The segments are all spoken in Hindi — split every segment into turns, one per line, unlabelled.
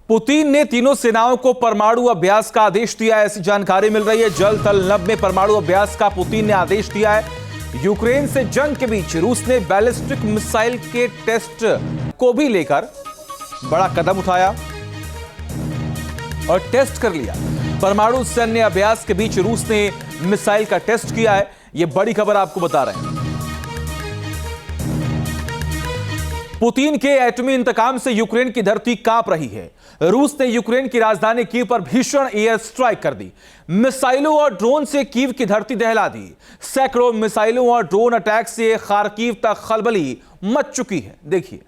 पुतिन ने तीनों सेनाओं को परमाणु अभ्यास का आदेश दिया है, ऐसी जानकारी मिल रही है। जल थल नभ में परमाणु अभ्यास का पुतिन ने आदेश दिया है। यूक्रेन से जंग के बीच रूस ने बैलिस्टिक मिसाइल के टेस्ट को भी लेकर बड़ा कदम उठाया और टेस्ट कर लिया। परमाणु सैन्य अभ्यास के बीच रूस ने मिसाइल का टेस्ट किया है। यह बड़ी खबर आपको बता रहे हैं। पुतिन के एटमी इंतकाम से यूक्रेन की धरती कांप रही है। रूस ने यूक्रेन की राजधानी कीव पर भीषण एयर स्ट्राइक कर दी। मिसाइलों और ड्रोन से कीव की धरती दहला दी। सैकड़ों मिसाइलों और ड्रोन अटैक से खार्किव तक खलबली मच चुकी है। देखिए।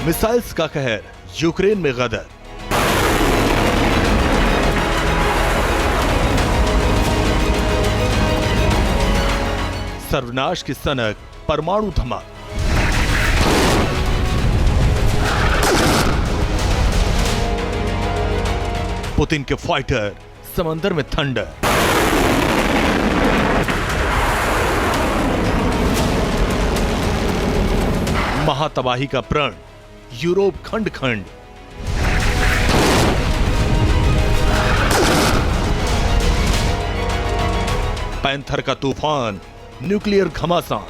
मिसाइल्स का कहर, यूक्रेन में गदर। सर्वनाश की सनक, परमाणु धमाका। पुतिन के फाइटर, समंदर में थंडर। महातबाही का प्रण, यूरोप खंड खंड। पैंथर का तूफान, न्यूक्लियर घमासान।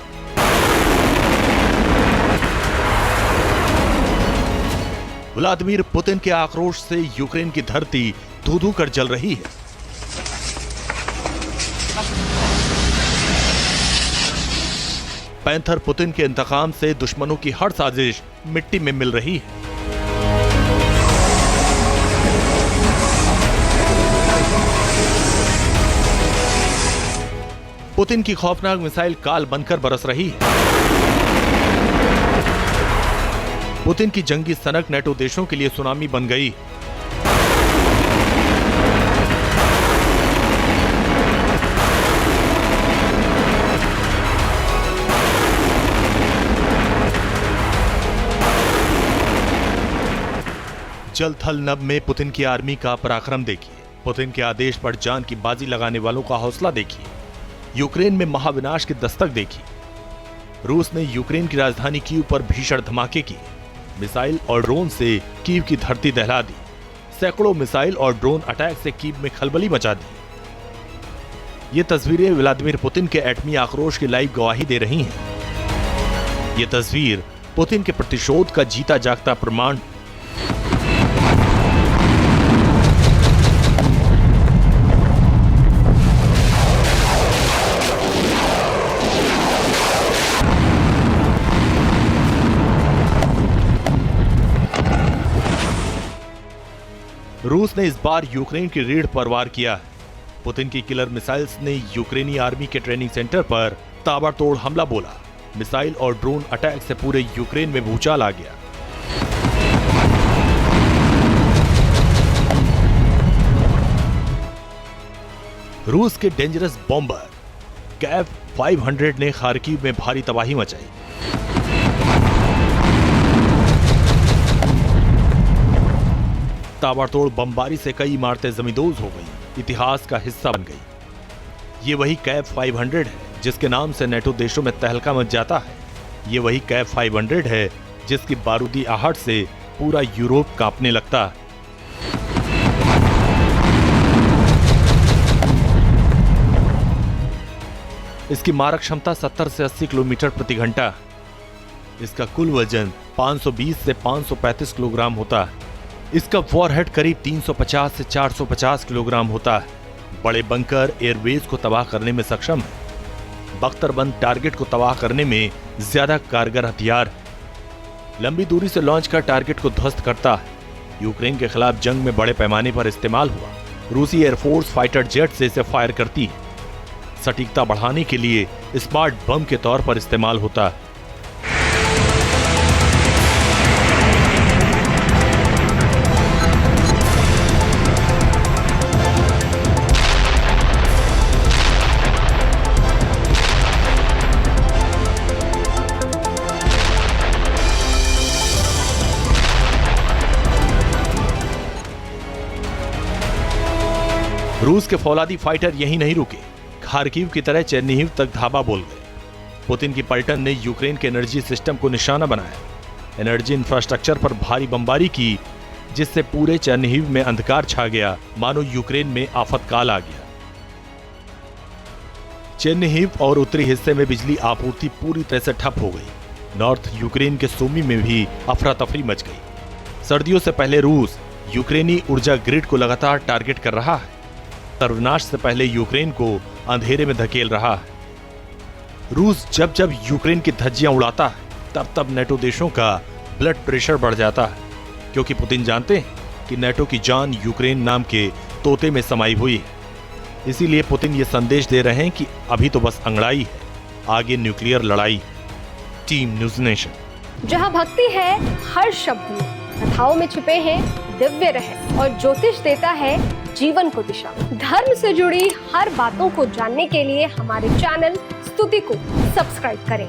व्लादिमीर पुतिन के आक्रोश से यूक्रेन की धरती धू-धू कर जल रही है। पैंथर पुतिन के इंतकाम से दुश्मनों की हर साजिश मिट्टी में मिल रही है। पुतिन की खौफनाक मिसाइल काल बनकर बरस रही है। पुतिन की जंगी सनक नेटो देशों के लिए सुनामी बन गई। जल थल नभ में पुतिन की आर्मी का पराक्रम देखिए। पुतिन के आदेश पर जान की बाजी लगाने वालों का हौसला देखिए। यूक्रेन में महाविनाश की दस्तक देखी। रूस ने यूक्रेन की राजधानी कीव पर भीषण धमाके किए। मिसाइल और ड्रोन से कीव की धरती दहला दी। सैकड़ों मिसाइल और ड्रोन अटैक से कीव में खलबली मचा दी। ये तस्वीरें व्लादिमीर पुतिन के एटमी आक्रोश की लाइव गवाही दे रही हैं। ये तस्वीर पुतिन के प्रतिशोध का जीता जागता प्रमाण। रूस ने इस बार यूक्रेन की रीढ़ पर वार किया है। पुतिन की किलर मिसाइल्स ने यूक्रेनी आर्मी के ट्रेनिंग सेंटर पर ताबड़तोड़ हमला बोला। मिसाइल और ड्रोन अटैक से पूरे यूक्रेन में भूचाल आ गया। रूस के डेंजरस बॉम्बर कैव 500 ने खार्किव में भारी तबाही मचाई। ताबड़तोड़ बमबारी से कई इमारतें जमींदोज हो गई, इतिहास का हिस्सा बन गई। ये वही कैव 500 है जिसके नाम से नेटो देशों में तहलका मच जाता है। ये वही कैव 500 है जिसकी बारूदी आहट से पूरा यूरोप कांपने लगता है। इसकी मारक क्षमता 70 से 80 किलोमीटर प्रति घंटा। इसका कुल वजन 520 से 535 किलोग्राम होता है। इसका वॉरहेड करीब 350 से 450 किलोग्राम होता है। बड़े बंकर एयरबेस को तबाह करने में सक्षम है। बख्तरबंद टारगेट को तबाह करने में ज्यादा कारगर हथियार है। लंबी दूरी से लॉन्च कर टारगेट को ध्वस्त करता है। यूक्रेन के खिलाफ जंग में बड़े पैमाने पर इस्तेमाल हुआ। रूसी एयरफोर्स फाइटर जेट से इसे फायर करती है। सटीकता बढ़ाने के लिए स्मार्ट बम के तौर पर इस्तेमाल होता है। रूस के फौलादी फाइटर यहीं नहीं रुके, खार्किव की तरह चेर्निहिव तक धावा बोल गए। पुतिन की पलटन ने यूक्रेन के एनर्जी सिस्टम को निशाना बनाया, एनर्जी इंफ्रास्ट्रक्चर पर भारी बमबारी की, जिससे पूरे चेर्निहिव में अंधकार छा गया, मानो यूक्रेन में आफतकाल आ गया। चेर्निहिव और उत्तरी हिस्से में बिजली आपूर्ति पूरी तरह से ठप हो गई। नॉर्थ यूक्रेन के सूमी में भी अफरा तफरी मच गई। सर्दियों से पहले रूस यूक्रेनी ऊर्जा ग्रिड को लगातार टारगेट कर रहा है। सर्वनाश से पहले यूक्रेन को अंधेरे में धकेल रहा है। रूस जब जब यूक्रेन की धज्जियां उड़ाता है, तब तब नेटो देशों का ब्लड प्रेशर बढ़ जाता है, क्योंकि पुतिन जानते हैं कि नेटो की जान यूक्रेन नाम के तोते में समाई हुई है। इसीलिए पुतिन ये संदेश दे रहे हैं कि अभी तो बस अंगड़ाई है, आगे न्यूक्लियर लड़ाई। Team news nation.
जहां भक्ति है हर शब्द में, कथाओं में छुपे हैं दिव्य रहस्य और ज्योतिष देता है जीवन को दिशा। धर्म से जुड़ी हर बातों को जानने के लिए हमारे चैनल स्तुति को सब्सक्राइब करें।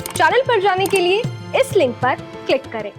चैनल पर जाने के लिए इस लिंक पर क्लिक करें।